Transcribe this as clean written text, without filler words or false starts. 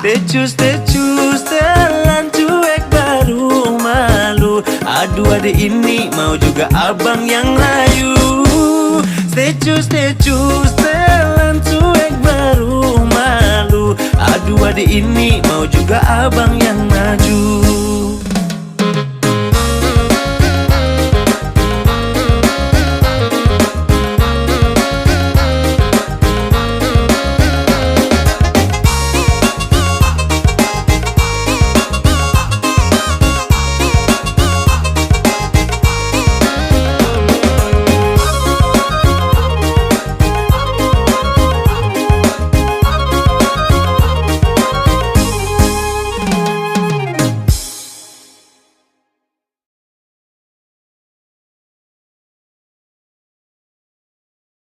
Tecu, telan cuek baru malu. Aduh adik ini mau juga abang yang layu. Tecu, telan cuek baru malu. Aduh adik ini mau juga abang yang maju.